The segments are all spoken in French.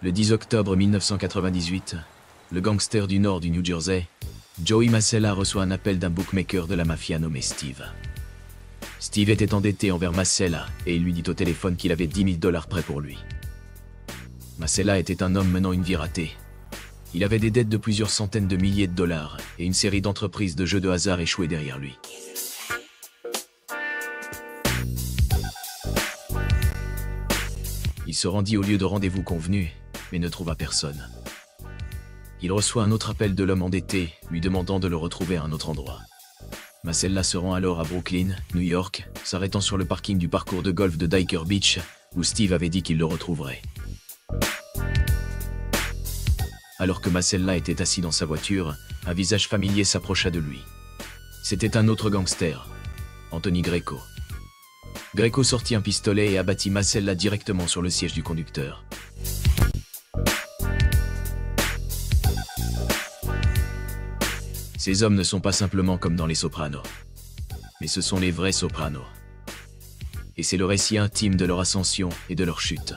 Le 10 octobre 1998, le gangster du nord du New Jersey, Joey Masella reçoit un appel d'un bookmaker de la mafia nommé Steve. Steve était endetté envers Masella et il lui dit au téléphone qu'il avait $10 000 prêts pour lui. Masella était un homme menant une vie ratée. Il avait des dettes de plusieurs centaines de milliers de dollars et une série d'entreprises de jeux de hasard échouées derrière lui. Il se rendit au lieu de rendez-vous convenu, mais ne trouva personne. Il reçoit un autre appel de l'homme endetté, lui demandant de le retrouver à un autre endroit. Masella se rend alors à Brooklyn, New York, s'arrêtant sur le parking du parcours de golf de Diker Beach, où Steve avait dit qu'il le retrouverait. Alors que Masella était assis dans sa voiture, un visage familier s'approcha de lui. C'était un autre gangster, Anthony Greco. Greco sortit un pistolet et abattit Masella directement sur le siège du conducteur. Ces hommes ne sont pas simplement comme dans les Sopranos, mais ce sont les vrais Sopranos. Et c'est le récit intime de leur ascension et de leur chute.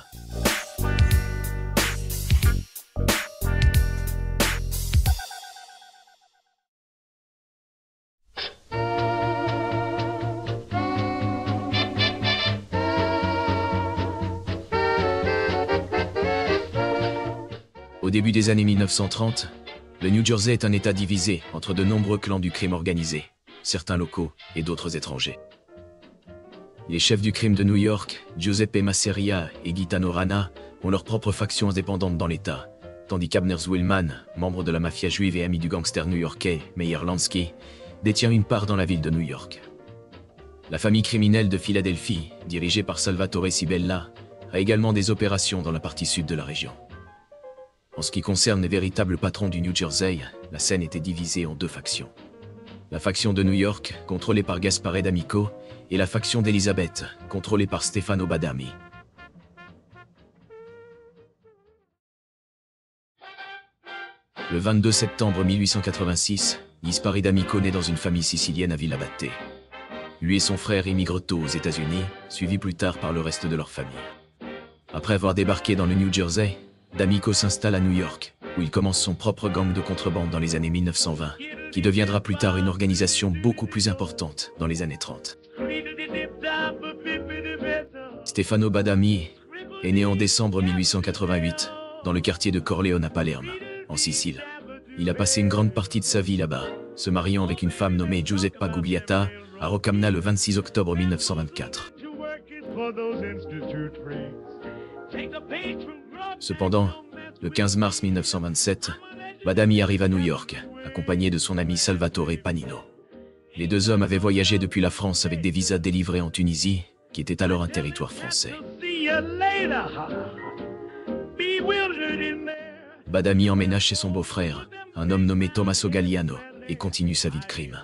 Au début des années 1930, le New Jersey est un État divisé entre de nombreux clans du crime organisé, certains locaux et d'autres étrangers. Les chefs du crime de New York, Giuseppe Masseria et Gaetano Rana, ont leurs propres factions indépendantes dans l'État, tandis qu'Abner Zwillman, membre de la mafia juive et ami du gangster new-yorkais Meyer Lansky, détient une part dans la ville de New York. La famille criminelle de Philadelphie, dirigée par Salvatore Sibella, a également des opérations dans la partie sud de la région. En ce qui concerne les véritables patrons du New Jersey, la scène était divisée en deux factions. La faction de New York, contrôlée par Gaspare D'Amico, et la faction d'Elizabeth, contrôlée par Stefano Badami. Le 22 septembre 1886, Gaspare D'Amico naît dans une famille sicilienne à Villabate. Lui et son frère immigrent tôt aux États-Unis, suivis plus tard par le reste de leur famille. Après avoir débarqué dans le New Jersey, D'Amico s'installe à New York, où il commence son propre gang de contrebande dans les années 1920, qui deviendra plus tard une organisation beaucoup plus importante dans les années 30. Stefano Badami est né en décembre 1888, dans le quartier de Corleone à Palerme, en Sicile. Il a passé une grande partie de sa vie là-bas, se mariant avec une femme nommée Giuseppa Gugliata, à Rocamna le 26 octobre 1924. Cependant, le 15 mars 1927, Badami arrive à New York, accompagné de son ami Salvatore Panino. Les deux hommes avaient voyagé depuis la France avec des visas délivrés en Tunisie, qui était alors un territoire français. Badami emménage chez son beau-frère, un homme nommé Tommaso Galliano, et continue sa vie de crime.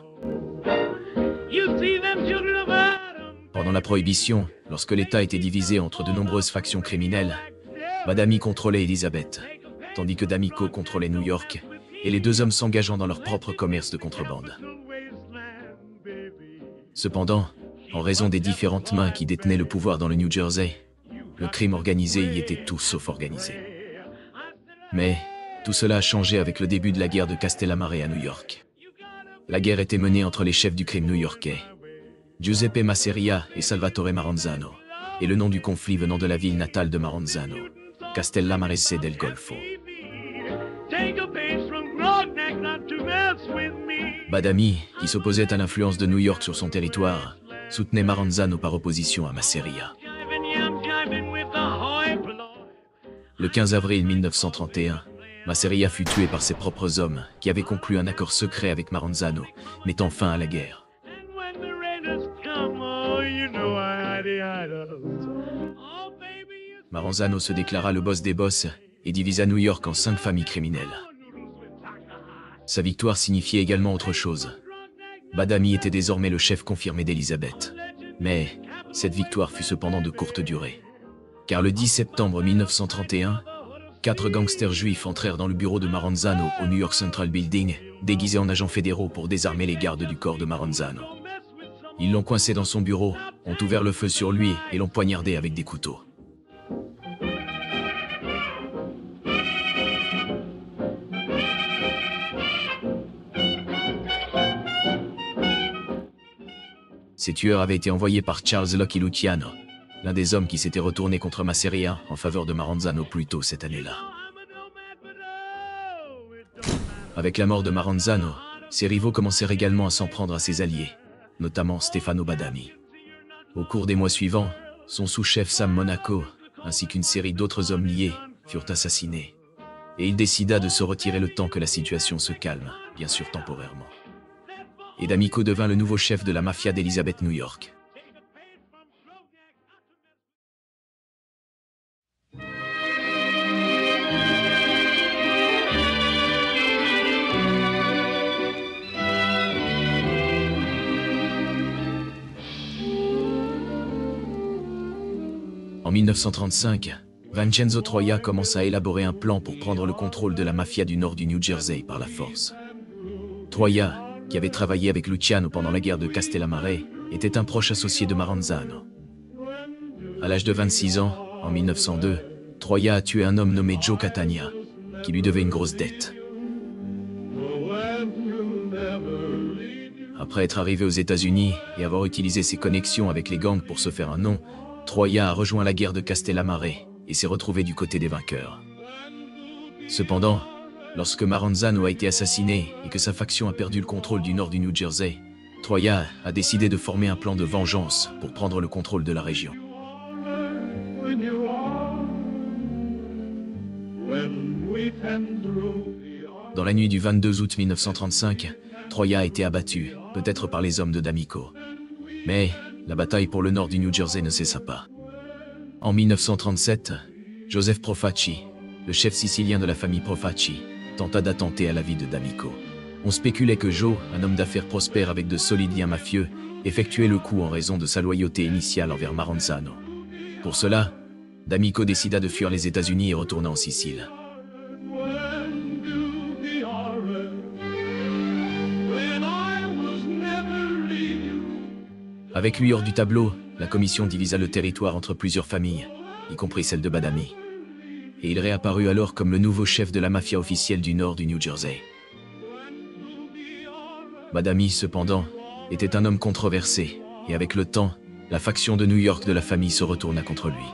Pendant la Prohibition, lorsque l'État était divisé entre de nombreuses factions criminelles, Badami contrôlait Elizabeth, tandis que D'Amico contrôlait New York, et les deux hommes s'engageant dans leur propre commerce de contrebande. Cependant, en raison des différentes mains qui détenaient le pouvoir dans le New Jersey, le crime organisé y était tout sauf organisé. Mais tout cela a changé avec le début de la guerre de Castellammare à New York. La guerre était menée entre les chefs du crime new-yorkais, Giuseppe Masseria et Salvatore Maranzano, et le nom du conflit venant de la ville natale de Maranzano, Castellammare del Golfo. Badami, qui s'opposait à l'influence de New York sur son territoire, soutenait Maranzano par opposition à Masseria. Le 15 avril 1931, Masseria fut tué par ses propres hommes qui avaient conclu un accord secret avec Maranzano, mettant fin à la guerre. Maranzano se déclara le boss des boss et divisa New York en 5 familles criminelles. Sa victoire signifiait également autre chose. Badami était désormais le chef confirmé d'Elizabeth. Mais cette victoire fut cependant de courte durée. Car le 10 septembre 1931, 4 gangsters juifs entrèrent dans le bureau de Maranzano au New York Central Building, déguisés en agents fédéraux pour désarmer les gardes du corps de Maranzano. Ils l'ont coincé dans son bureau, ont ouvert le feu sur lui et l'ont poignardé avec des couteaux. Ces tueurs avaient été envoyés par Charles Lucky Luciano, l'un des hommes qui s'était retourné contre Masseria en faveur de Maranzano plus tôt cette année-là. Avec la mort de Maranzano, ses rivaux commencèrent également à s'en prendre à ses alliés, notamment Stefano Badami. Au cours des mois suivants, son sous-chef Sam Monaco, ainsi qu'une série d'autres hommes liés, furent assassinés. Et il décida de se retirer le temps que la situation se calme, bien sûr temporairement. Et D'Amico devint le nouveau chef de la mafia d'Elizabeth, New York. En 1935, Vincenzo Troia commence à élaborer un plan pour prendre le contrôle de la mafia du nord du New Jersey par la force. Troia, qui avait travaillé avec Luciano pendant la guerre de Castellammare, était un proche associé de Maranzano. À l'âge de 26 ans, en 1902, Troia a tué un homme nommé Joe Catania, qui lui devait une grosse dette. Après être arrivé aux États-Unis et avoir utilisé ses connexions avec les gangs pour se faire un nom, Troia a rejoint la guerre de Castellammare et s'est retrouvé du côté des vainqueurs. Cependant, lorsque Maranzano a été assassiné et que sa faction a perdu le contrôle du nord du New Jersey, Troia a décidé de former un plan de vengeance pour prendre le contrôle de la région. Dans la nuit du 22 août 1935, Troia a été abattu, peut-être par les hommes de D'Amico. Mais la bataille pour le nord du New Jersey ne cessa pas. En 1937, Joseph Profaci, le chef sicilien de la famille Profaci, tenta d'attenter à la vie de D'Amico. On spéculait que Joe, un homme d'affaires prospère avec de solides liens mafieux, effectuait le coup en raison de sa loyauté initiale envers Maranzano. Pour cela, D'Amico décida de fuir les États-Unis et retourna en Sicile. Avec lui hors du tableau, la commission divisa le territoire entre plusieurs familles, y compris celle de Badami. Et il réapparut alors comme le nouveau chef de la mafia officielle du nord du New Jersey. Badami, cependant, était un homme controversé, et avec le temps, la faction de New York de la famille se retourna contre lui.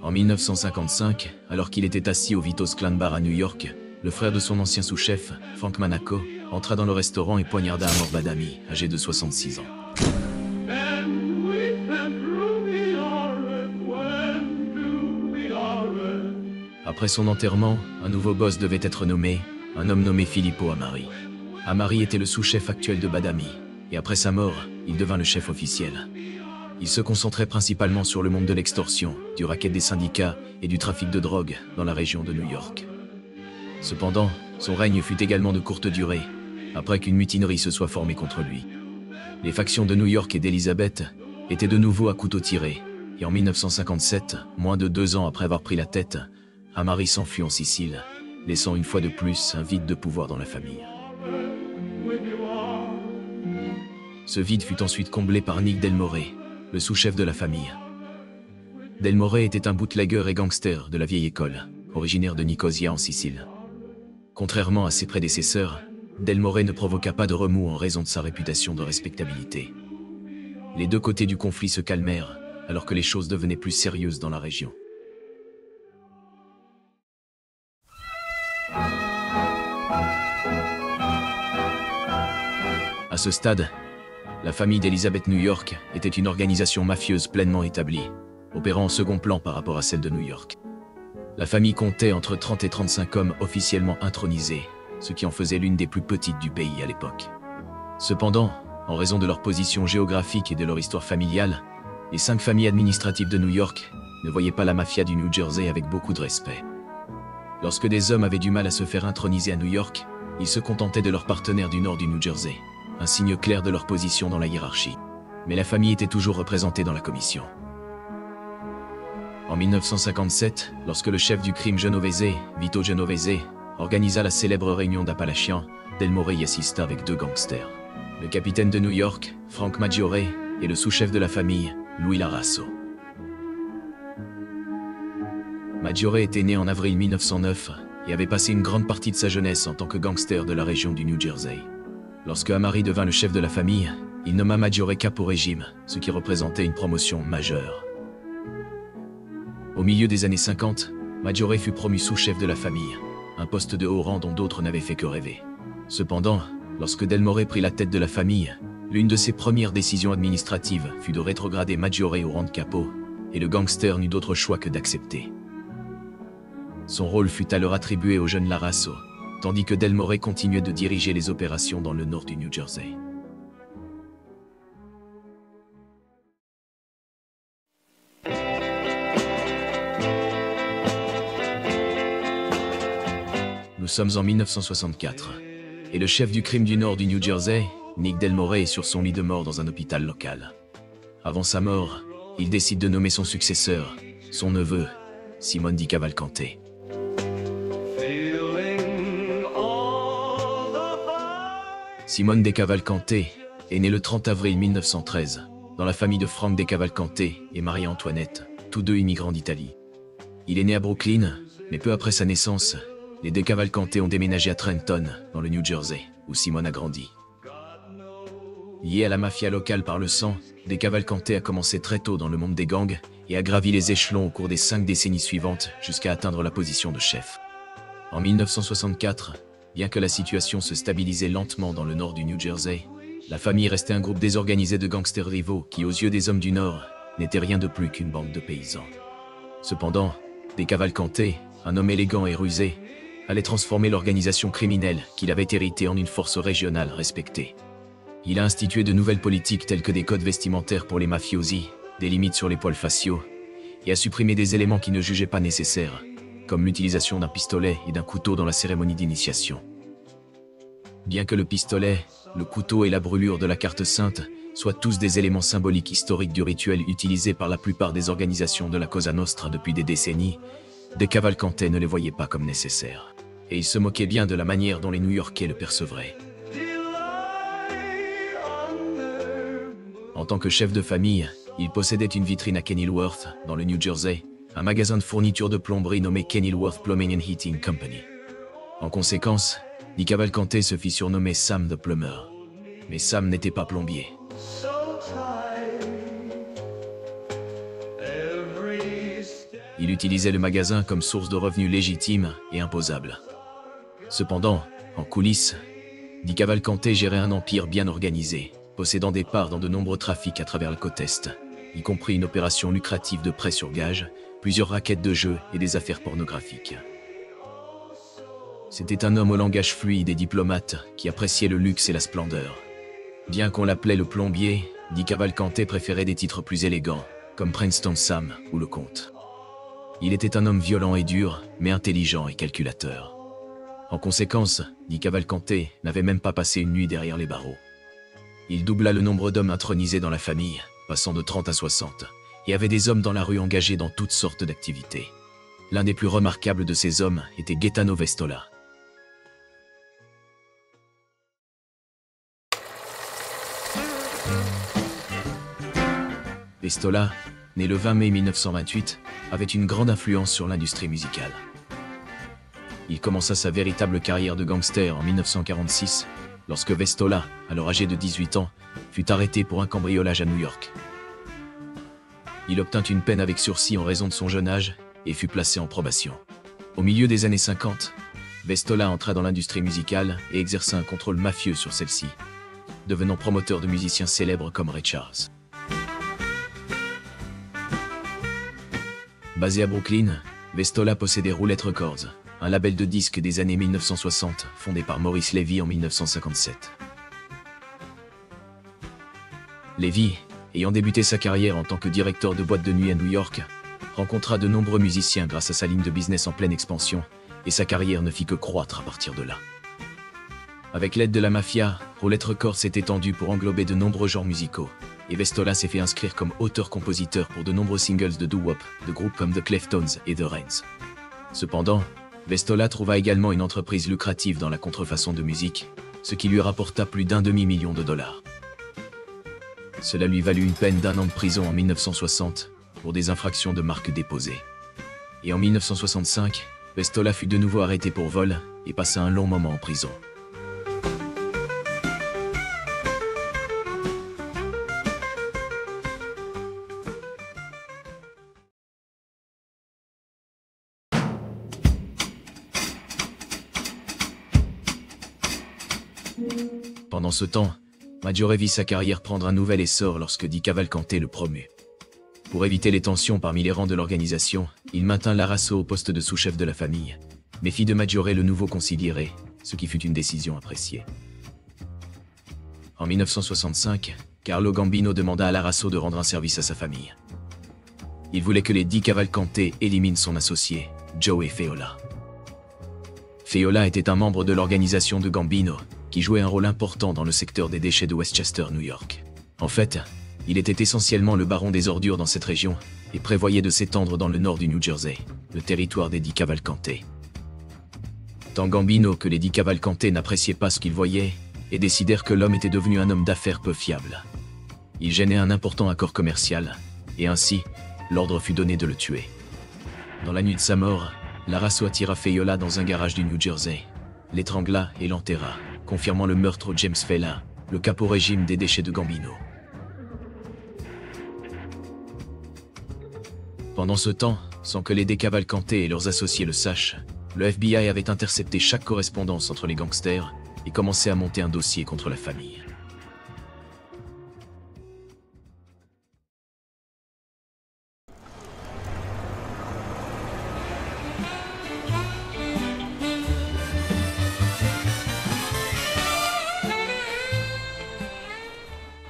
En 1955, alors qu'il était assis au Vito's Clan Bar à New York, le frère de son ancien sous-chef, Frank Monaco, entra dans le restaurant et poignarda à mort Badami, âgé de 66 ans. Après son enterrement, un nouveau boss devait être nommé, un homme nommé Filippo Amari. Amari était le sous-chef actuel de Badami, et après sa mort, il devint le chef officiel. Il se concentrait principalement sur le monde de l'extorsion, du racket des syndicats et du trafic de drogue dans la région de New York. Cependant, son règne fut également de courte durée, après qu'une mutinerie se soit formée contre lui. Les factions de New York et d'Elizabeth étaient de nouveau à couteau tiré, et en 1957, moins de 2 ans après avoir pris la tête, Amari s'enfuit en Sicile, laissant une fois de plus un vide de pouvoir dans la famille. Ce vide fut ensuite comblé par Nick Del More, le sous-chef de la famille. Del More était un bootlegger et gangster de la vieille école, originaire de Nicosia en Sicile. Contrairement à ses prédécesseurs, Del More ne provoqua pas de remous en raison de sa réputation de respectabilité. Les deux côtés du conflit se calmèrent, alors que les choses devenaient plus sérieuses dans la région. À ce stade, la famille d'Elizabeth New York était une organisation mafieuse pleinement établie, opérant en second plan par rapport à celle de New York. La famille comptait entre 30 et 35 hommes officiellement intronisés, ce qui en faisait l'une des plus petites du pays à l'époque. Cependant, en raison de leur position géographique et de leur histoire familiale, les 5 familles administratives de New York ne voyaient pas la mafia du New Jersey avec beaucoup de respect. Lorsque des hommes avaient du mal à se faire introniser à New York, ils se contentaient de leurs partenaires du nord du New Jersey, un signe clair de leur position dans la hiérarchie. Mais la famille était toujours représentée dans la commission. En 1957, lorsque le chef du crime Genovese, Vito Genovese, organisa la célèbre réunion d'Appalachian, Del More y assista avec 2 gangsters. Le capitaine de New York, Frank Maggiore, et le sous-chef de la famille, Louis Larasso. Maggiore était né en avril 1909 et avait passé une grande partie de sa jeunesse en tant que gangster de la région du New Jersey. Lorsque Amari devint le chef de la famille, Il nomma Maggiore capo régime, ce qui représentait une promotion majeure. Au milieu des années 50, Maggiore fut promu sous-chef de la famille, un poste de haut rang dont d'autres n'avaient fait que rêver. Cependant, lorsque Delmore prit la tête de la famille, l'une de ses premières décisions administratives fut de rétrograder Maggiore au rang de capo, et le gangster n'eut d'autre choix que d'accepter. Son rôle fut alors attribué au jeune Larasso, tandis que Delmore continuait de diriger les opérations dans le nord du New Jersey. Nous sommes en 1964, et le chef du crime du nord du New Jersey, Nick Delmore, est sur son lit de mort dans un hôpital local. Avant sa mort, il décide de nommer son successeur, son neveu, Simone DiCavalcante. Simone DiCavalcante est né le 30 avril 1913, dans la famille de Frank DiCavalcante et Marie-Antoinette, tous deux immigrants d'Italie. Il est né à Brooklyn, mais peu après sa naissance, les DiCavalcante ont déménagé à Trenton, dans le New Jersey, où Simone a grandi. Lié à la mafia locale par le sang, DiCavalcante a commencé très tôt dans le monde des gangs et a gravi les échelons au cours des 5 décennies suivantes jusqu'à atteindre la position de chef. En 1964, bien que la situation se stabilisait lentement dans le nord du New Jersey, la famille restait un groupe désorganisé de gangsters rivaux qui, aux yeux des hommes du Nord, n'était rien de plus qu'une bande de paysans. Cependant, DiCavalcante, un homme élégant et rusé, allait transformer l'organisation criminelle qu'il avait héritée en une force régionale respectée. Il a institué de nouvelles politiques telles que des codes vestimentaires pour les mafiosi, des limites sur les poils faciaux, et a supprimé des éléments qu'il ne jugeait pas nécessaires, comme l'utilisation d'un pistolet et d'un couteau dans la cérémonie d'initiation. Bien que le pistolet, le couteau et la brûlure de la carte sainte soient tous des éléments symboliques historiques du rituel utilisé par la plupart des organisations de la Cosa Nostra depuis des décennies, DiCavalcante ne les voyait pas comme nécessaires. Et il se moquait bien de la manière dont les New-Yorkais le percevraient. En tant que chef de famille, il possédait une vitrine à Kenilworth, dans le New Jersey, un magasin de fourniture de plomberie nommé Kenilworth Plumbing and Heating Company. En conséquence, DiCavalcante se fit surnommer Sam the Plumber. Mais Sam n'était pas plombier. Il utilisait le magasin comme source de revenus légitime et imposable. Cependant, en coulisses, DiCavalcante gérait un empire bien organisé, possédant des parts dans de nombreux trafics à travers la côte Est, y compris une opération lucrative de prêt sur gage, plusieurs raquettes de jeux et des affaires pornographiques. C'était un homme au langage fluide et diplomate qui appréciait le luxe et la splendeur. Bien qu'on l'appelait le plombier, DiCavalcante préférait des titres plus élégants, comme Princeton Sam ou le Comte. Il était un homme violent et dur, mais intelligent et calculateur. En conséquence, DiCavalcante n'avait même pas passé une nuit derrière les barreaux. Il doubla le nombre d'hommes intronisés dans la famille, passant de 30 à 60, et avait des hommes dans la rue engagés dans toutes sortes d'activités. L'un des plus remarquables de ces hommes était Gaetano Vestola. Vestola, né le 20 mai 1928, avait une grande influence sur l'industrie musicale. Il commença sa véritable carrière de gangster en 1946, lorsque Vestola, alors âgé de 18 ans, fut arrêté pour un cambriolage à New York. Il obtint une peine avec sursis en raison de son jeune âge et fut placé en probation. Au milieu des années 50, Vestola entra dans l'industrie musicale et exerça un contrôle mafieux sur celle-ci, devenant promoteur de musiciens célèbres comme Ray Charles. Basé à Brooklyn, Vestola possédait Roulette Records, un label de disques des années 1960 fondé par Maurice Levy en 1957. Levy, ayant débuté sa carrière en tant que directeur de boîte de nuit à New York, rencontra de nombreux musiciens grâce à sa ligne de business en pleine expansion, et sa carrière ne fit que croître à partir de là. Avec l'aide de la mafia, Roulette Records s'est étendu pour englober de nombreux genres musicaux, et Vestola s'est fait inscrire comme auteur-compositeur pour de nombreux singles de doo-wop, de groupes comme The Cleftones et The Rains. Cependant, Vestola trouva également une entreprise lucrative dans la contrefaçon de musique, ce qui lui rapporta plus d'1 demi-million de dollars. Cela lui valut une peine d'1 an de prison en 1960 pour des infractions de marque déposées. Et en 1965, Vestola fut de nouveau arrêté pour vol et passa un long moment en prison. Pendant ce temps, Maggiore vit sa carrière prendre un nouvel essor lorsque Di Cavalcante le promeut. Pour éviter les tensions parmi les rangs de l'organisation, il maintint Larasso au poste de sous-chef de la famille, mais fit de Maggiore le nouveau consigliere, ce qui fut une décision appréciée. En 1965, Carlo Gambino demanda à Larasso de rendre un service à sa famille. Il voulait que les Di Cavalcante éliminent son associé, Joey Feola. Feola était un membre de l'organisation de Gambino, qui jouait un rôle important dans le secteur des déchets de Westchester, New York. En fait, il était essentiellement le baron des ordures dans cette région et prévoyait de s'étendre dans le nord du New Jersey, le territoire des Di Cavalcante. Tant Gambino que les Di Cavalcante n'appréciaient pas ce qu'ils voyaient et décidèrent que l'homme était devenu un homme d'affaires peu fiable. Il gênait un important accord commercial, et ainsi, l'ordre fut donné de le tuer. Dans la nuit de sa mort, Larasso attira Feola dans un garage du New Jersey, l'étrangla et l'enterra, confirmant le meurtre au James Fela, le capo régime des déchets de Gambino. Pendant ce temps, sans que les Di Cavalcante et leurs associés le sachent, le FBI avait intercepté chaque correspondance entre les gangsters et commencé à monter un dossier contre la famille.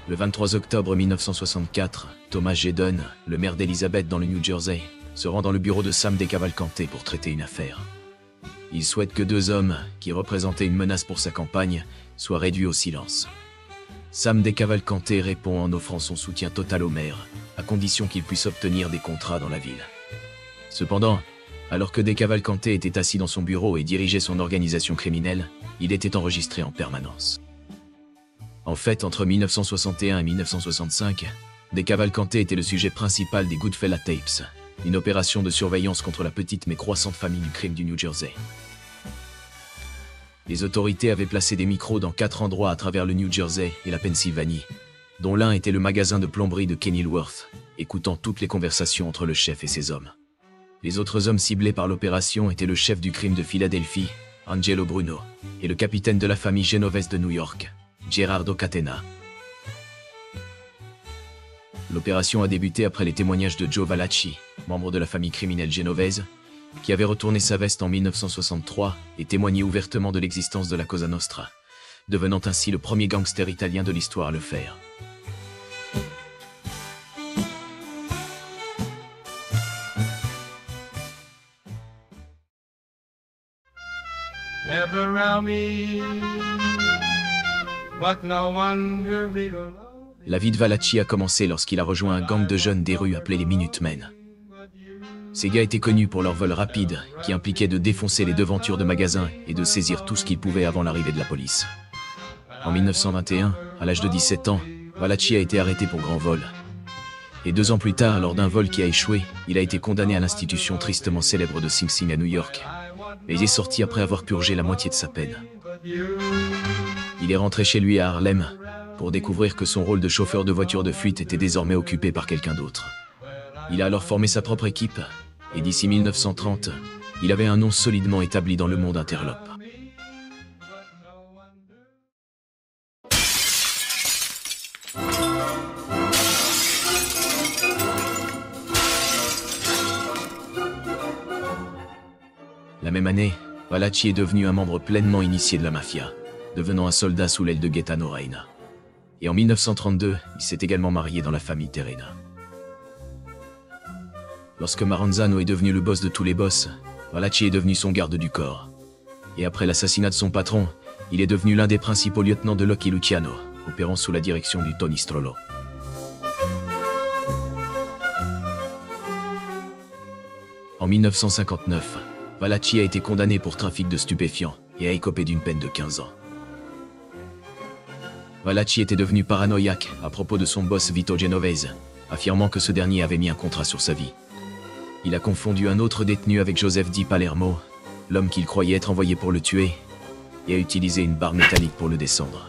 Le 23 octobre 1964, Thomas Jedon, le maire d'Elizabeth dans le New Jersey, se rend dans le bureau de Sam Di Cavalcante pour traiter une affaire. Il souhaite que deux hommes, qui représentaient une menace pour sa campagne, soient réduits au silence. Sam Di Cavalcante répond en offrant son soutien total au maire, à condition qu'il puisse obtenir des contrats dans la ville. Cependant, alors que Di Cavalcante était assis dans son bureau et dirigeait son organisation criminelle, il était enregistré en permanence. En fait, entre 1961 et 1965, Di Cavalcante était le sujet principal des Goodfella Tapes, une opération de surveillance contre la petite mais croissante famille du crime du New Jersey. Les autorités avaient placé des micros dans 4 endroits à travers le New Jersey et la Pennsylvanie, dont l'un était le magasin de plomberie de Kenilworth, écoutant toutes les conversations entre le chef et ses hommes. Les autres hommes ciblés par l'opération étaient le chef du crime de Philadelphie, Angelo Bruno, et le capitaine de la famille genovese de New York, Gerardo Catena. L'opération a débuté après les témoignages de Joe Valachi, membre de la famille criminelle genovese, qui avait retourné sa veste en 1963 et témoigné ouvertement de l'existence de la Cosa Nostra, devenant ainsi le premier gangster italien de l'histoire à le faire. La vie de Valachi a commencé lorsqu'il a rejoint un gang de jeunes des rues appelé les Minutemen. Ces gars étaient connus pour leur vol rapide, qui impliquait de défoncer les devantures de magasins et de saisir tout ce qu'ils pouvaient avant l'arrivée de la police. En 1921, à l'âge de 17 ans, Valachi a été arrêté pour grand vol. Et 2 ans plus tard, lors d'un vol qui a échoué, il a été condamné à l'institution tristement célèbre de Sing Sing à New York. Mais il est sorti après avoir purgé la moitié de sa peine. Il est rentré chez lui à Harlem, pour découvrir que son rôle de chauffeur de voiture de fuite était désormais occupé par quelqu'un d'autre. Il a alors formé sa propre équipe, et d'ici 1930, il avait un nom solidement établi dans le monde interlope. La même année, Valachi est devenu un membre pleinement initié de la mafia, devenant un soldat sous l'aile de Gaetano Reina. Et en 1932, il s'est également marié dans la famille Terena. Lorsque Maranzano est devenu le boss de tous les boss, Valachi est devenu son garde du corps. Et après l'assassinat de son patron, il est devenu l'un des principaux lieutenants de Lucky Luciano, opérant sous la direction du Tony Strollo. En 1959, Valachi a été condamné pour trafic de stupéfiants et a écopé d'une peine de 15 ans. Valachi était devenu paranoïaque à propos de son boss Vito Genovese, affirmant que ce dernier avait mis un contrat sur sa vie. Il a confondu un autre détenu avec Joseph Di Palermo, l'homme qu'il croyait être envoyé pour le tuer, et a utilisé une barre métallique pour le descendre.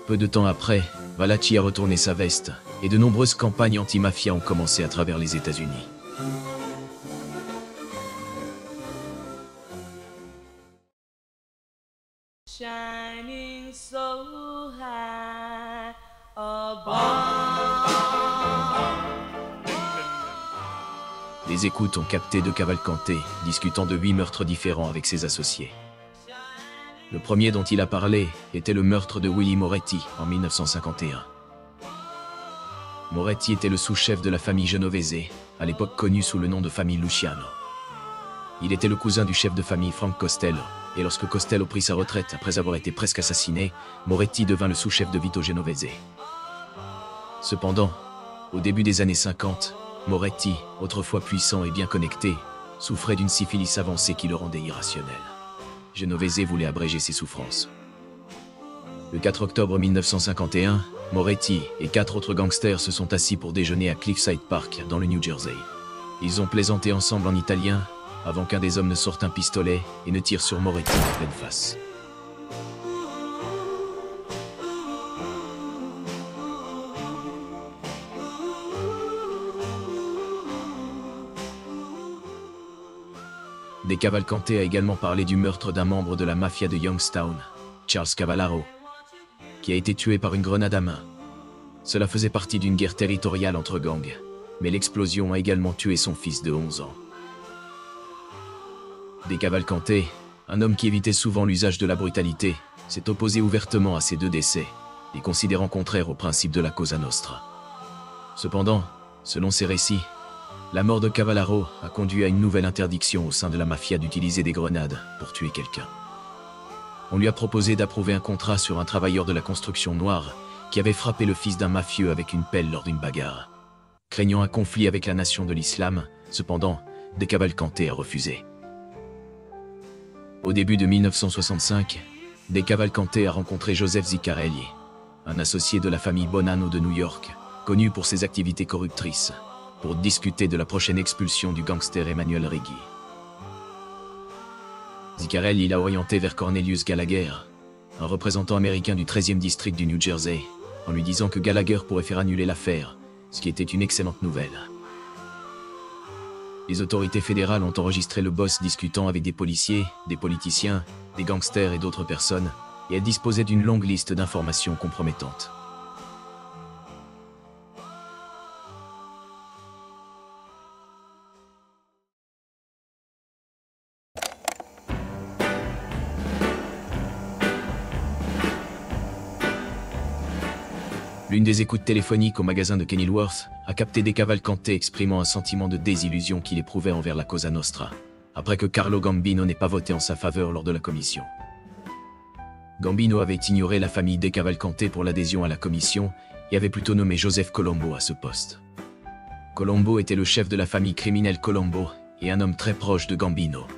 Peu de temps après, Valachi a retourné sa veste, et de nombreuses campagnes anti-mafia ont commencé à travers les États-Unis. Les écoutes ont capté De Cavalcante discutant de 8 meurtres différents avec ses associés. Le premier dont il a parlé était le meurtre de Willie Moretti en 1951. Moretti était le sous-chef de la famille Genovese, à l'époque connue sous le nom de famille Luciano. Il était le cousin du chef de famille Frank Costello, et lorsque Costello prit sa retraite après avoir été presque assassiné, Moretti devint le sous-chef de Vito Genovese. Cependant, au début des années 50, Moretti, autrefois puissant et bien connecté, souffrait d'une syphilis avancée qui le rendait irrationnel. Genovese voulait abréger ses souffrances. Le 4 octobre 1951, Moretti et 4 autres gangsters se sont assis pour déjeuner à Cliffside Park, dans le New Jersey. Ils ont plaisanté ensemble en italien, avant qu'un des hommes ne sorte un pistolet et ne tire sur Moretti en pleine face. De Cavalcante a également parlé du meurtre d'un membre de la mafia de Youngstown, Charles Cavallaro, qui a été tué par une grenade à main. Cela faisait partie d'une guerre territoriale entre gangs, mais l'explosion a également tué son fils de 11 ans. De Cavalcante, un homme qui évitait souvent l'usage de la brutalité, s'est opposé ouvertement à ces 2 décès, les considérant contraires aux principes de la Cosa Nostra. Cependant, selon ses récits, la mort de Cavallaro a conduit à une nouvelle interdiction au sein de la mafia d'utiliser des grenades pour tuer quelqu'un. On lui a proposé d'approuver un contrat sur un travailleur de la construction noire qui avait frappé le fils d'un mafieux avec une pelle lors d'une bagarre. Craignant un conflit avec la nation de l'islam, cependant, De Cavalcante a refusé. Au début de 1965, De Cavalcante a rencontré Joseph Ziccarelli, un associé de la famille Bonanno de New York, connu pour ses activités corruptrices, pour discuter de la prochaine expulsion du gangster Emmanuel Righi. Ziccarelli l'a orienté vers Cornelius Gallagher, un représentant américain du 13e district du New Jersey, en lui disant que Gallagher pourrait faire annuler l'affaire, ce qui était une excellente nouvelle. Les autorités fédérales ont enregistré le boss discutant avec des policiers, des politiciens, des gangsters et d'autres personnes, et elle disposait d'une longue liste d'informations compromettantes. L'une des écoutes téléphoniques au magasin de Kenilworth a capté De Cavalcante exprimant un sentiment de désillusion qu'il éprouvait envers la Cosa Nostra, après que Carlo Gambino n'ait pas voté en sa faveur lors de la commission. Gambino avait ignoré la famille De Cavalcante pour l'adhésion à la commission et avait plutôt nommé Joseph Colombo à ce poste. Colombo était le chef de la famille criminelle Colombo et un homme très proche de Gambino.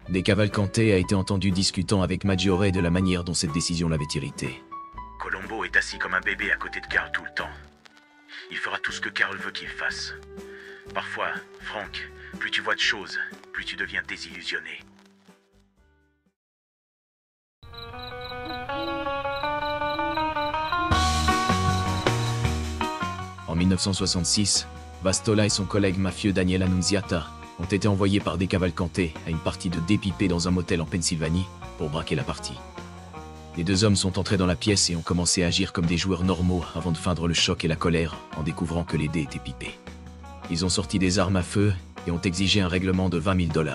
De Cavalcante a été entendu discutant avec Maggiore de la manière dont cette décision l'avait irrité. Colombo est assis comme un bébé à côté de Carl tout le temps. Il fera tout ce que Carl veut qu'il fasse. Parfois, Frank, plus tu vois de choses, plus tu deviens désillusionné. En 1966, Vastola et son collègue mafieux Daniel Annunziata ont été envoyés par De Cavalcante à une partie de dépipé dans un motel en Pennsylvanie pour braquer la partie. Les 2 hommes sont entrés dans la pièce et ont commencé à agir comme des joueurs normaux avant de feindre le choc et la colère en découvrant que les dés étaient pipés. Ils ont sorti des armes à feu et ont exigé un règlement de $20 000.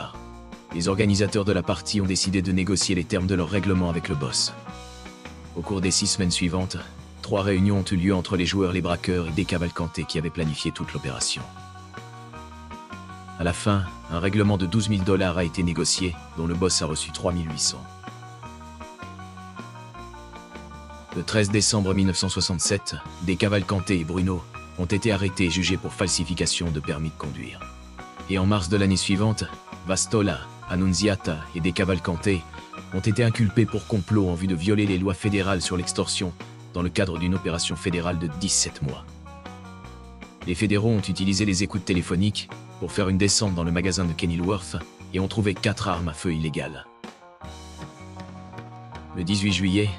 Les organisateurs de la partie ont décidé de négocier les termes de leur règlement avec le boss. Au cours des 6 semaines suivantes, 3 réunions ont eu lieu entre les joueurs, les braqueurs et De Cavalcante qui avaient planifié toute l'opération. À la fin, un règlement de $12 000 a été négocié, dont le boss a reçu 3 800. Le 13 décembre 1967, De Cavalcante et Bruno ont été arrêtés et jugés pour falsification de permis de conduire. Et en mars de l'année suivante, Vastola, Annunziata et De Cavalcante ont été inculpés pour complot en vue de violer les lois fédérales sur l'extorsion dans le cadre d'une opération fédérale de 17 mois. Les fédéraux ont utilisé les écoutes téléphoniques pour faire une descente dans le magasin de Kenilworth et ont trouvé 4 armes à feu illégales. Le 18 juillet,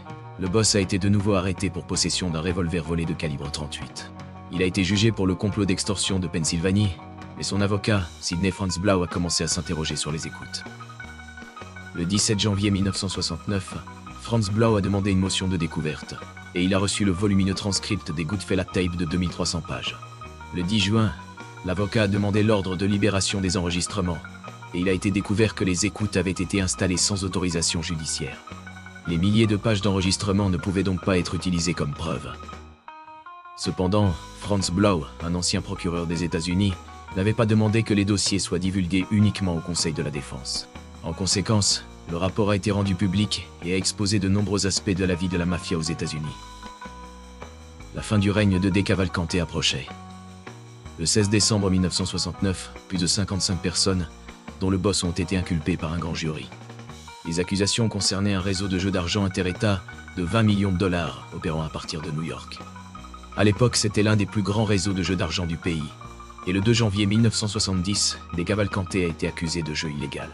le boss a été de nouveau arrêté pour possession d'un revolver volé de calibre 38. Il a été jugé pour le complot d'extorsion de Pennsylvanie, mais son avocat, Sidney Franz Blau, a commencé à s'interroger sur les écoutes. Le 17 janvier 1969, Franz Blau a demandé une motion de découverte, et il a reçu le volumineux transcript des Goodfellas Tapes de 2300 pages. Le 10 juin, L'avocat a demandé l'ordre de libération des enregistrements, et il a été découvert que les écoutes avaient été installées sans autorisation judiciaire. Les milliers de pages d'enregistrement ne pouvaient donc pas être utilisées comme preuve. Cependant, Franz Blau, un ancien procureur des États-Unis, n'avait pas demandé que les dossiers soient divulgués uniquement au Conseil de la Défense. En conséquence, le rapport a été rendu public et a exposé de nombreux aspects de la vie de la mafia aux États-Unis. La fin du règne de Decavalcante approchait. Le 16 décembre 1969, plus de 55 personnes, dont le boss, ont été inculpées par un grand jury. Les accusations concernaient un réseau de jeux d'argent inter-État de 20 millions de dollars opérant à partir de New York. À l'époque, c'était l'un des plus grands réseaux de jeux d'argent du pays. Et le 2 janvier 1970, Decavalcante a été accusé de jeu illégal.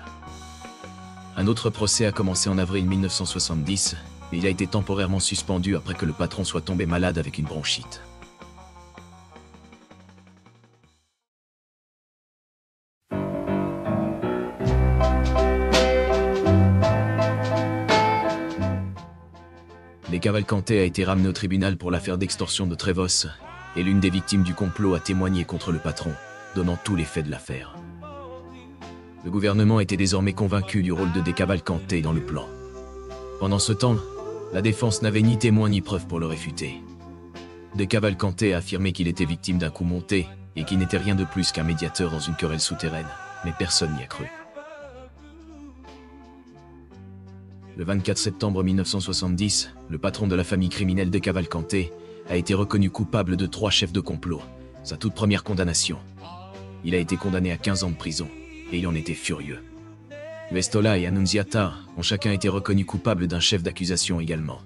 Un autre procès a commencé en avril 1970, mais il a été temporairement suspendu après que le patron soit tombé malade avec une bronchite. Decavalcante a été ramené au tribunal pour l'affaire d'extorsion de Trevos, et l'une des victimes du complot a témoigné contre le patron, donnant tous les faits de l'affaire. Le gouvernement était désormais convaincu du rôle de Decavalcante dans le plan. Pendant ce temps, la défense n'avait ni témoin ni preuve pour le réfuter. Decavalcante a affirmé qu'il était victime d'un coup monté et qu'il n'était rien de plus qu'un médiateur dans une querelle souterraine, mais personne n'y a cru. Le 24 septembre 1970, le patron de la famille criminelle Decavalcante a été reconnu coupable de 3 chefs de complot, sa toute première condamnation. Il a été condamné à 15 ans de prison, et il en était furieux. Vestola et Annunziata ont chacun été reconnus coupables d'un chef d'accusation également.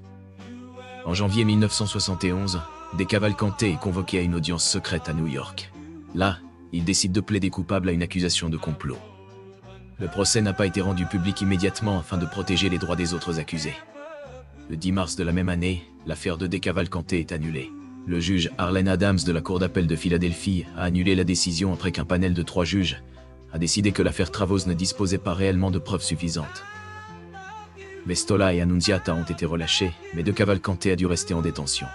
En janvier 1971, Decavalcante est convoqué à une audience secrète à New York. Là, il décide de plaider coupable à une accusation de complot. Le procès n'a pas été rendu public immédiatement afin de protéger les droits des autres accusés. Le 10 mars de la même année, l'affaire de Decavalcante est annulée. Le juge Arlen Adams de la Cour d'appel de Philadelphie a annulé la décision après qu'un panel de 3 juges a décidé que l'affaire Travos ne disposait pas réellement de preuves suffisantes. Vestola et Annunziata ont été relâchés, mais Decavalcante a dû rester en détention.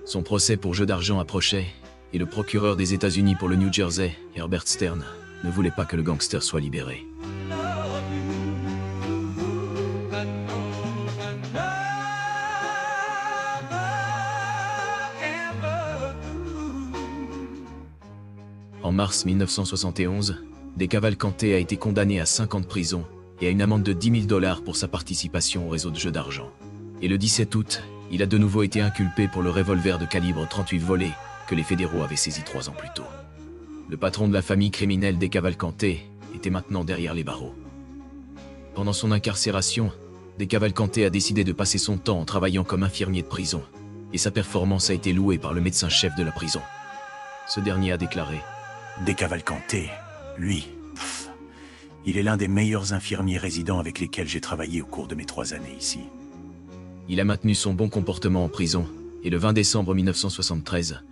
Son procès pour jeu d'argent approchait, et le procureur des États-Unis pour le New Jersey, Herbert Stern, ne voulait pas que le gangster soit libéré. En mars 1971, Decavalcante a été condamné à 5 ans de prison et à une amende de 10 000 $ pour sa participation au réseau de jeux d'argent. Et le 17 août, il a de nouveau été inculpé pour le revolver de calibre 38 volé que les fédéraux avaient saisi 3 ans plus tôt. Le patron de la famille criminelle Decavalcante était maintenant derrière les barreaux. Pendant son incarcération, Decavalcante a décidé de passer son temps en travaillant comme infirmier de prison, et sa performance a été louée par le médecin-chef de la prison. Ce dernier a déclaré: Decavalcante, lui, il est l'un des meilleurs infirmiers résidents avec lesquels j'ai travaillé au cours de mes 3 années ici. Il a maintenu son bon comportement en prison, et le 20 décembre 1973,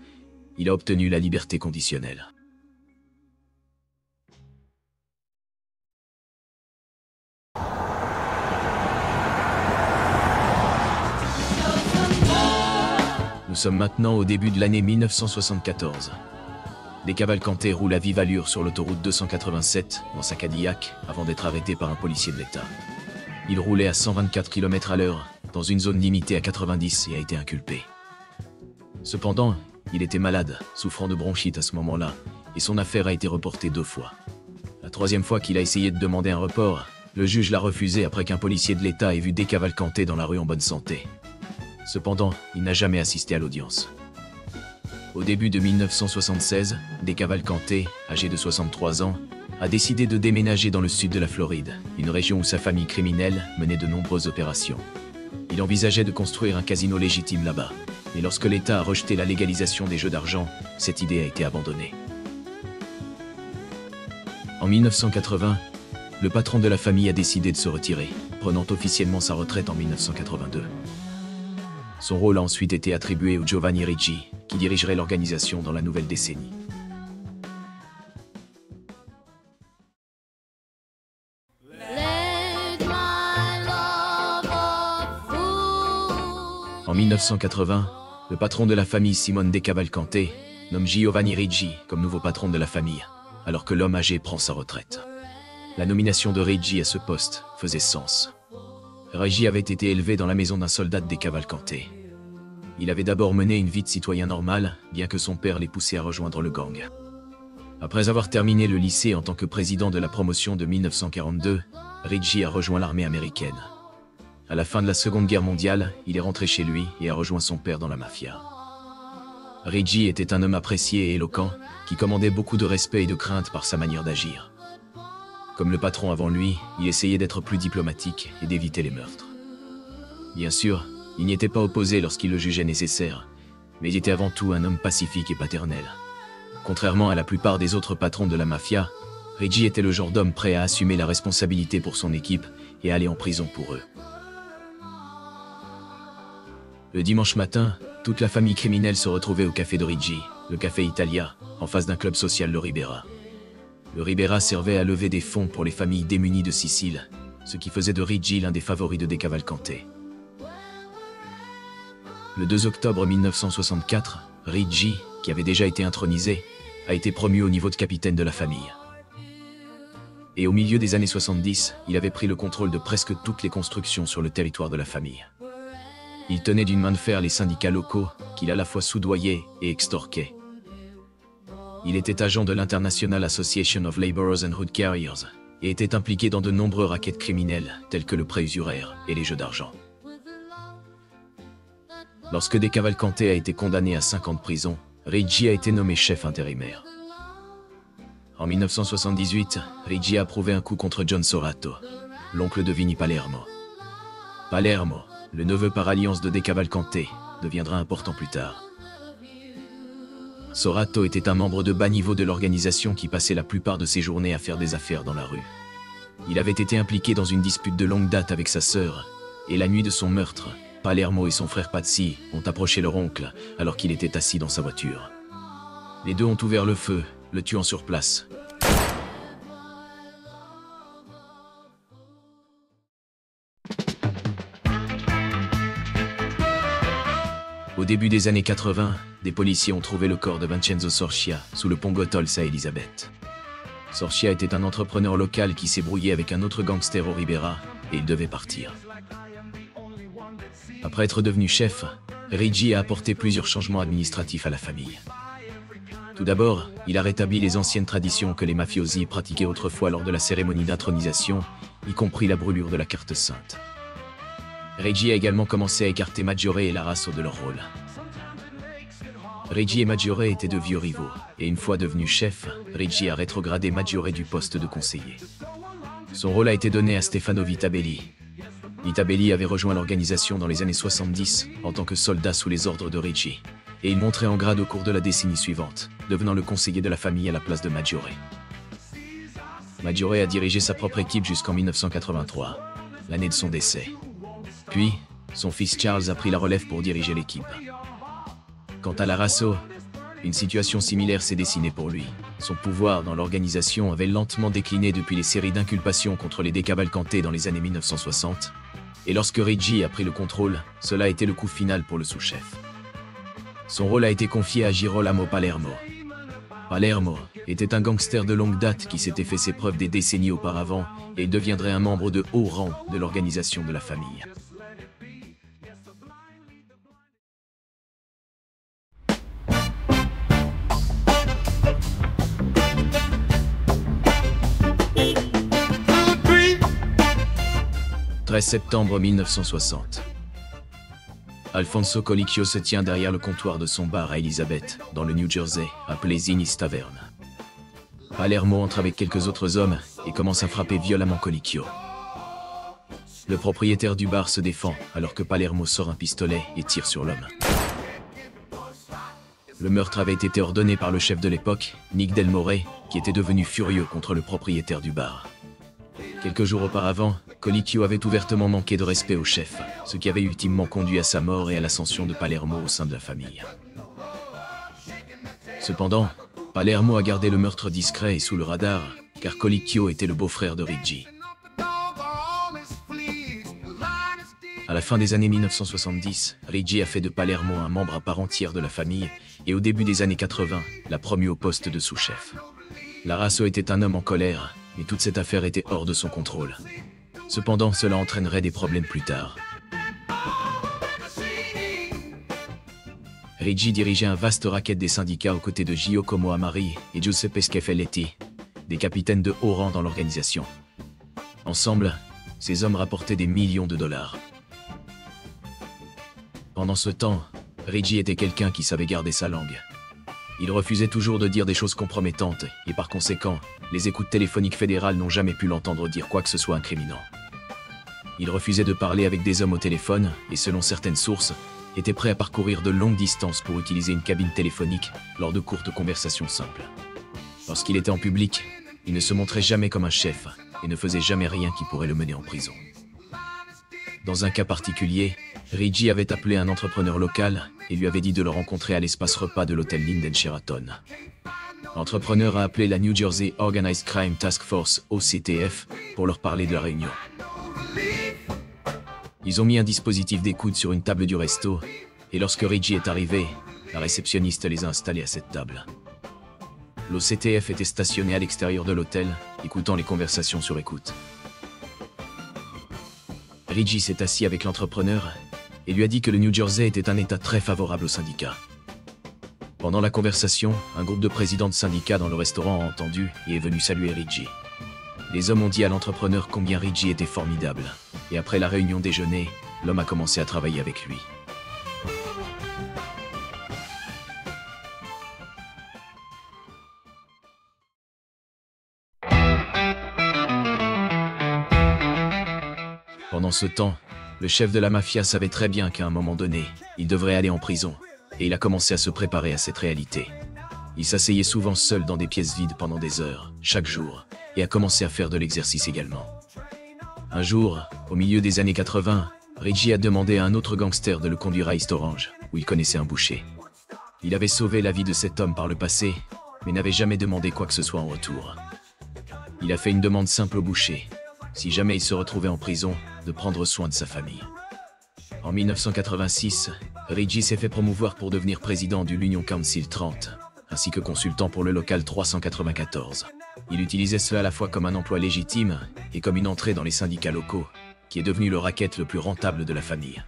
il a obtenu la liberté conditionnelle. Nous sommes maintenant au début de l'année 1974. Decavalcante roule à vive allure sur l'autoroute 287 dans sa Cadillac avant d'être arrêté par un policier de l'État. Il roulait à 124 km/h dans une zone limitée à 90 et a été inculpé. Cependant, il était malade, souffrant de bronchite à ce moment-là, et son affaire a été reportée 2 fois. La 3e fois qu'il a essayé de demander un report, le juge l'a refusé après qu'un policier de l'État ait vu Decavalcante dans la rue en bonne santé. Cependant, il n'a jamais assisté à l'audience. Au début de 1976, Decavalcante, âgé de 63 ans, a décidé de déménager dans le sud de la Floride, une région où sa famille criminelle menait de nombreuses opérations. Il envisageait de construire un casino légitime là-bas, mais lorsque l'État a rejeté la légalisation des jeux d'argent, cette idée a été abandonnée. En 1980, le patron de la famille a décidé de se retirer, prenant officiellement sa retraite en 1982. Son rôle a ensuite été attribué au Giovanni Ricci, qui dirigerait l'organisation dans la nouvelle décennie. En 1980, le patron de la famille Simone Decavalcante nomme Giovanni Ricci comme nouveau patron de la famille, alors que l'homme âgé prend sa retraite. La nomination de Ricci à ce poste faisait sens. Ricci avait été élevé dans la maison d'un soldat des Cavalcanti. Il avait d'abord mené une vie de citoyen normal, bien que son père l'ait poussé à rejoindre le gang. Après avoir terminé le lycée en tant que président de la promotion de 1942, Ricci a rejoint l'armée américaine. À la fin de la Seconde Guerre mondiale, il est rentré chez lui et a rejoint son père dans la mafia. Ricci était un homme apprécié et éloquent, qui commandait beaucoup de respect et de crainte par sa manière d'agir. Comme le patron avant lui, il essayait d'être plus diplomatique et d'éviter les meurtres. Bien sûr, il n'y était pas opposé lorsqu'il le jugeait nécessaire, mais il était avant tout un homme pacifique et paternel. Contrairement à la plupart des autres patrons de la mafia, Ricci était le genre d'homme prêt à assumer la responsabilité pour son équipe et aller en prison pour eux. Le dimanche matin, toute la famille criminelle se retrouvait au café de Ricci, le Café Italia, en face d'un club social, le Ribera. Le Ribera servait à lever des fonds pour les familles démunies de Sicile, ce qui faisait de Ricci l'un des favoris de Cavalcanti. Le 2 octobre 1964, Ricci, qui avait déjà été intronisé, a été promu au niveau de capitaine de la famille. Et au milieu des années 70, il avait pris le contrôle de presque toutes les constructions sur le territoire de la famille. Il tenait d'une main de fer les syndicats locaux, qu'il à la fois soudoyait et extorquait. Il était agent de l'International Association of Laborers and Hood Carriers, et était impliqué dans de nombreux rackets criminels, tels que le prêt usuraire et les jeux d'argent. Lorsque Cavalcanti a été condamné à 5 ans de prison, Ricci a été nommé chef intérimaire. En 1978, Ricci a approuvé un coup contre John Sorato, l'oncle de Vinnie Palermo. Palermo, le neveu par alliance de Cavalcanti, deviendra important plus tard. Sorato était un membre de bas niveau de l'organisation qui passait la plupart de ses journées à faire des affaires dans la rue. Il avait été impliqué dans une dispute de longue date avec sa sœur, et la nuit de son meurtre, Palermo et son frère Pazzi ont approché leur oncle alors qu'il était assis dans sa voiture. Les deux ont ouvert le feu, le tuant sur place. Au début des années 80, des policiers ont trouvé le corps de Vincenzo Sorcia sous le pont Gottholz à Elisabeth. Sorcia était un entrepreneur local qui s'est brouillé avec un autre gangster au Ribera et il devait partir. Après être devenu chef, Ricci a apporté plusieurs changements administratifs à la famille. Tout d'abord, il a rétabli les anciennes traditions que les mafiosi pratiquaient autrefois lors de la cérémonie d'intronisation, y compris la brûlure de la carte sainte. Ricci a également commencé à écarter Maggiore et Larasso de leur rôle. Ricci et Maggiore étaient de vieux rivaux, et une fois devenu chef, Ricci a rétrogradé Maggiore du poste de conseiller. Son rôle a été donné à Stefano Vitabelli. Vitabelli avait rejoint l'organisation dans les années 70 en tant que soldat sous les ordres de Ricci, et il montrait en grade au cours de la décennie suivante, devenant le conseiller de la famille à la place de Maggiore. Maggiore a dirigé sa propre équipe jusqu'en 1983, l'année de son décès. Puis, son fils Charles a pris la relève pour diriger l'équipe. Quant à Larasso, une situation similaire s'est dessinée pour lui. Son pouvoir dans l'organisation avait lentement décliné depuis les séries d'inculpations contre les Cavalcanti dans les années 1960, et lorsque Ricci a pris le contrôle, cela a été le coup final pour le sous-chef. Son rôle a été confié à Girolamo Palermo. Palermo était un gangster de longue date qui s'était fait ses preuves des décennies auparavant, et il deviendrait un membre de haut rang de l'organisation de la famille. « 13 septembre 1960. Alfonso Colicchio se tient derrière le comptoir de son bar à Elisabeth, dans le New Jersey, appelé Zinni's Tavern. Palermo entre avec quelques autres hommes et commence à frapper violemment Colicchio. Le propriétaire du bar se défend alors que Palermo sort un pistolet et tire sur l'homme. Le meurtre avait été ordonné par le chef de l'époque, Nick Del More, qui était devenu furieux contre le propriétaire du bar. Quelques jours auparavant, Colicchio avait ouvertement manqué de respect au chef, ce qui avait ultimement conduit à sa mort et à l'ascension de Palermo au sein de la famille. Cependant, Palermo a gardé le meurtre discret et sous le radar, car Colicchio était le beau-frère de Ricci. À la fin des années 1970, Ricci a fait de Palermo un membre à part entière de la famille, et au début des années 80, l'a promu au poste de sous-chef. Larasso était un homme en colère, mais toute cette affaire était hors de son contrôle. Cependant, cela entraînerait des problèmes plus tard. Ricci dirigeait un vaste racket des syndicats aux côtés de Giacomo Amari et Giuseppe Scaffeletti, des capitaines de haut rang dans l'organisation. Ensemble, ces hommes rapportaient des millions de dollars. Pendant ce temps, Ricci était quelqu'un qui savait garder sa langue. Il refusait toujours de dire des choses compromettantes, et par conséquent, les écoutes téléphoniques fédérales n'ont jamais pu l'entendre dire quoi que ce soit incriminant. Il refusait de parler avec des hommes au téléphone, et selon certaines sources, était prêt à parcourir de longues distances pour utiliser une cabine téléphonique lors de courtes conversations simples. Lorsqu'il était en public, il ne se montrait jamais comme un chef, et ne faisait jamais rien qui pourrait le mener en prison. Dans un cas particulier, Ricci avait appelé un entrepreneur local et lui avait dit de le rencontrer à l'espace repas de l'hôtel Linden Sheraton. L'entrepreneur a appelé la New Jersey Organized Crime Task Force, OCTF, pour leur parler de la réunion. Ils ont mis un dispositif d'écoute sur une table du resto, et lorsque Ricci est arrivé, la réceptionniste les a installés à cette table. L'OCTF était stationné à l'extérieur de l'hôtel, écoutant les conversations sur écoute. Ricci s'est assis avec l'entrepreneur et lui a dit que le New Jersey était un État très favorable aux syndicats. Pendant la conversation, un groupe de présidents de syndicats dans le restaurant a entendu et est venu saluer Ricci. Les hommes ont dit à l'entrepreneur combien Ricci était formidable, et après la réunion déjeuner, l'homme a commencé à travailler avec lui. Pendant ce temps, le chef de la mafia savait très bien qu'à un moment donné, il devrait aller en prison, et il a commencé à se préparer à cette réalité. Il s'asseyait souvent seul dans des pièces vides pendant des heures, chaque jour, et a commencé à faire de l'exercice également. Un jour, au milieu des années 80, Ricci a demandé à un autre gangster de le conduire à East Orange, où il connaissait un boucher. Il avait sauvé la vie de cet homme par le passé, mais n'avait jamais demandé quoi que ce soit en retour. Il a fait une demande simple au boucher, si jamais il se retrouvait en prison, de prendre soin de sa famille. En 1986, Ricci s'est fait promouvoir pour devenir président du l'Union Council 30, ainsi que consultant pour le local 394. Il utilisait cela à la fois comme un emploi légitime et comme une entrée dans les syndicats locaux, qui est devenu le racket le plus rentable de la famille.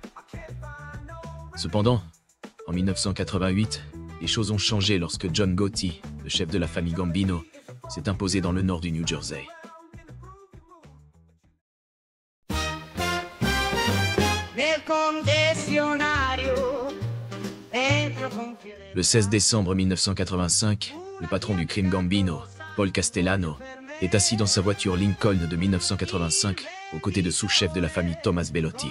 Cependant, en 1988, les choses ont changé lorsque John Gotti, le chef de la famille Gambino, s'est imposé dans le nord du New Jersey. Le 16 décembre 1985, le patron du crime Gambino, Paul Castellano, est assis dans sa voiture Lincoln de 1985, aux côtés de sous-chef de la famille Thomas Bellotti.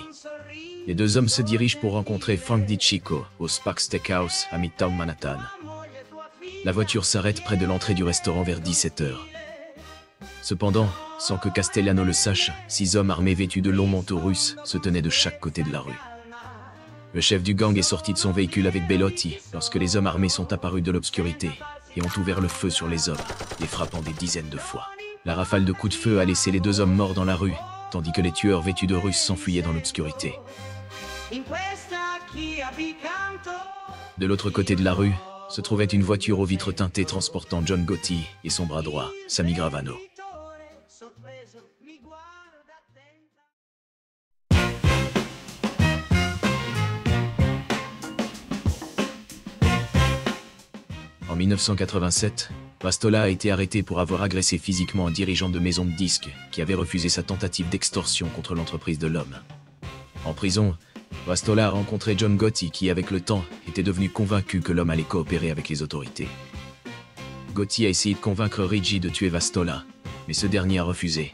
Les deux hommes se dirigent pour rencontrer Frank DiCicco au Spark Steakhouse à Midtown Manhattan. La voiture s'arrête près de l'entrée du restaurant vers 17h. Cependant, sans que Castellano le sache, 6 hommes armés vêtus de longs manteaux russes se tenaient de chaque côté de la rue. Le chef du gang est sorti de son véhicule avec Bellotti lorsque les hommes armés sont apparus de l'obscurité et ont ouvert le feu sur les hommes, les frappant des dizaines de fois. La rafale de coups de feu a laissé les 2 hommes morts dans la rue, tandis que les tueurs vêtus de russes s'enfuyaient dans l'obscurité. De l'autre côté de la rue, se trouvait une voiture aux vitres teintées transportant John Gotti et son bras droit, Sammy Gravano. En 1987, Vastola a été arrêté pour avoir agressé physiquement un dirigeant de maison de disques qui avait refusé sa tentative d'extorsion contre l'entreprise de l'homme. En prison, Vastola a rencontré John Gotti qui, avec le temps, était devenu convaincu que l'homme allait coopérer avec les autorités. Gotti a essayé de convaincre Ricci de tuer Vastola, mais ce dernier a refusé.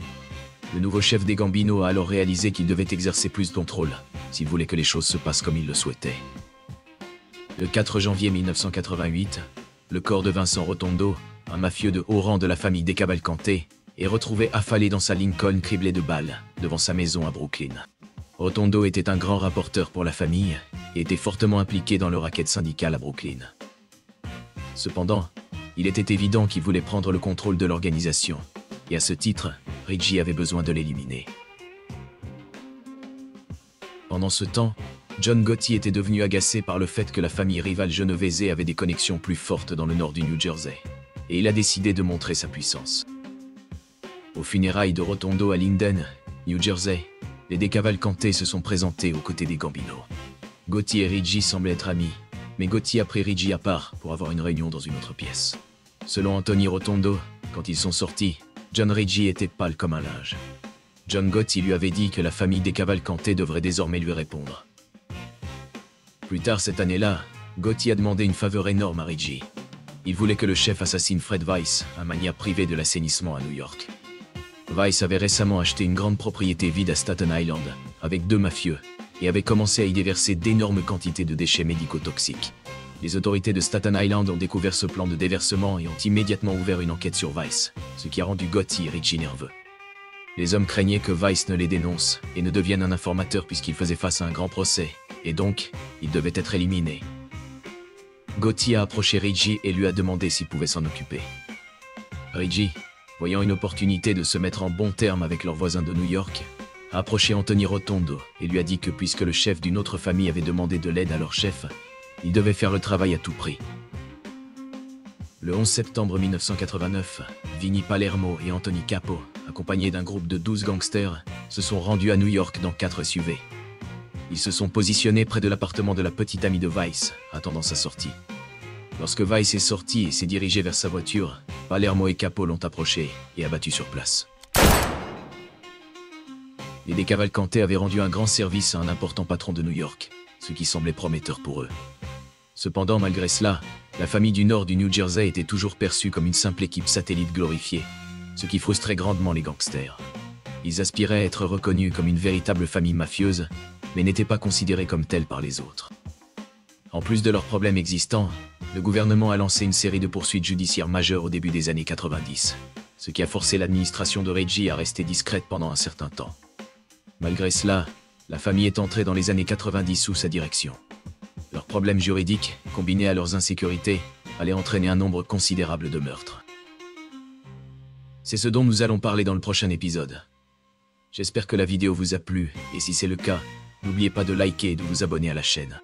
Le nouveau chef des Gambino a alors réalisé qu'il devait exercer plus de contrôle, s'il voulait que les choses se passent comme il le souhaitait. Le 4 janvier 1988, le corps de Vincent Rotondo, un mafieux de haut rang de la famille des Cavalcante, est retrouvé affalé dans sa Lincoln criblée de balles, devant sa maison à Brooklyn. Rotondo était un grand rapporteur pour la famille et était fortement impliqué dans le racket syndical à Brooklyn. Cependant, il était évident qu'il voulait prendre le contrôle de l'organisation, et à ce titre, Ricci avait besoin de l'éliminer. Pendant ce temps, John Gotti était devenu agacé par le fait que la famille rivale genevaise avait des connexions plus fortes dans le nord du New Jersey, et il a décidé de montrer sa puissance. Aux funérailles de Rotondo à Linden, New Jersey, les décavalcantés se sont présentés aux côtés des Gambino. Gotti et Reggie semblent être amis, mais Gotti a pris Reggie à part pour avoir une réunion dans une autre pièce. Selon Anthony Rotondo, quand ils sont sortis, John Reggie était pâle comme un linge. John Gotti lui avait dit que la famille des Cavalcanti devrait désormais lui répondre. Plus tard cette année-là, Gotti a demandé une faveur énorme à Reggie. Il voulait que le chef assassine Fred Weiss, un magnat privé de l'assainissement à New York. Weiss avait récemment acheté une grande propriété vide à Staten Island, avec 2 mafieux, et avait commencé à y déverser d'énormes quantités de déchets médicaux toxiques. Les autorités de Staten Island ont découvert ce plan de déversement et ont immédiatement ouvert une enquête sur Weiss, ce qui a rendu Gotti et Reggie nerveux. Les hommes craignaient que Weiss ne les dénonce et ne devienne un informateur puisqu'il faisait face à un grand procès, et donc, il devait être éliminé. Gotti a approché Reggie et lui a demandé s'il pouvait s'en occuper. Reggie, voyant une opportunité de se mettre en bon terme avec leurs voisins de New York, a approché Anthony Rotondo et lui a dit que puisque le chef d'une autre famille avait demandé de l'aide à leur chef, il devait faire le travail à tout prix. Le 11 septembre 1989, Vinnie Palermo et Anthony Capo, accompagnés d'un groupe de 12 gangsters, se sont rendus à New York dans 4 SUV. Ils se sont positionnés près de l'appartement de la petite amie de Weiss, attendant sa sortie. Lorsque Weiss est sorti et s'est dirigé vers sa voiture, Palermo et Capo l'ont approché et abattu sur place. Les décavalcantés avaient rendu un grand service à un important patron de New York, ce qui semblait prometteur pour eux. Cependant, malgré cela, la famille du nord du New Jersey était toujours perçue comme une simple équipe satellite glorifiée, ce qui frustrait grandement les gangsters. Ils aspiraient à être reconnus comme une véritable famille mafieuse, mais n'étaient pas considérés comme tels par les autres. En plus de leurs problèmes existants, le gouvernement a lancé une série de poursuites judiciaires majeures au début des années 90, ce qui a forcé l'administration de Reggie à rester discrète pendant un certain temps. Malgré cela, la famille est entrée dans les années 90 sous sa direction. Leurs problèmes juridiques, combinés à leurs insécurités, allaient entraîner un nombre considérable de meurtres. C'est ce dont nous allons parler dans le prochain épisode. J'espère que la vidéo vous a plu, et si c'est le cas, n'oubliez pas de liker et de vous abonner à la chaîne.